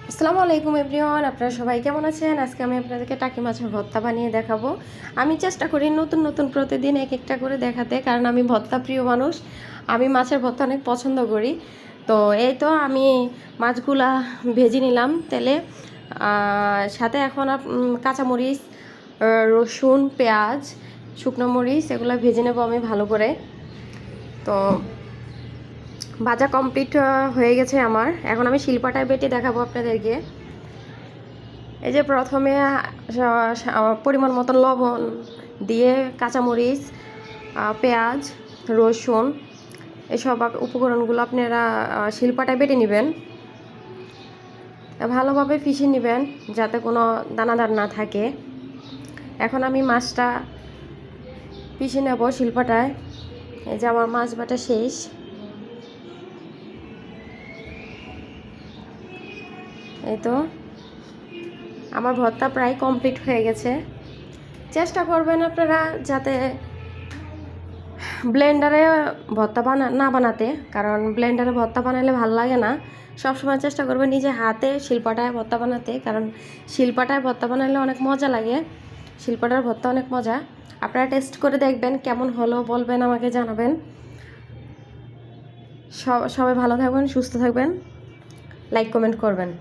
আসসালামু আলাইকুম এভরিওয়ান, আপনারা সবাই কেমন আছেন? আজকে আমি আপনাদেরকে টাকি মাছের ভর্তা বানিয়ে দেখাবো। আমি চেষ্টা করি নতুন নতুন প্রতিদিন এক একটা করে দেখাতে, কারণ আমি ভর্তা প্রিয় মানুষ। আমি মাছের ভর্তা অনেক পছন্দ করি। তো এই তো আমি মাছগুলা ভেজে নিলাম তেলে। সাথে এখন কাঁচামরিচ, রসুন, পেঁয়াজ, শুকনো মরিচ এগুলো ভেজে নেব আমি ভালো করে। তো ভাজা কমপ্লিট হয়ে গেছে আমার। এখন আমি শিলপাটায় বেটে দেখাবো আপনাদেরকে। এই যে প্রথমে পরিমাণ মতন লবণ দিয়ে কাঁচামরিচ, পেঁয়াজ, রসুন এসব উপকরণগুলো আপনারা শিলপাটায় বেটে নেবেন, ভালোভাবে পিষে নেবেন যাতে কোনো দানাদার না থাকে। এখন আমি মাছটা পিষে নেব শিলপাটায়। এই যে আমার মাছ বাটা শেষ। এই তো আমার ভর্তা প্রায় কমপ্লিট হয়ে গেছে। চেষ্টা করবেন আপনারা যাতে ব্লেন্ডারে ভর্তা না বানাতে, কারণ ব্লেন্ডারে ভর্তা বানালে ভালো লাগে না। সবসময় চেষ্টা করবেন নিজে হাতে শিলপাটায় ভর্তা বানাতে, কারণ শিলপাটায় ভর্তা বানালে অনেক মজা লাগে। শিলপাটার ভর্তা অনেক মজা। আপনারা টেস্ট করে দেখবেন কেমন হলো, বলবেন, আমাকে জানাবেন। সবাই ভালো থাকবেন, সুস্থ থাকবেন, লাইক কমেন্ট করবেন।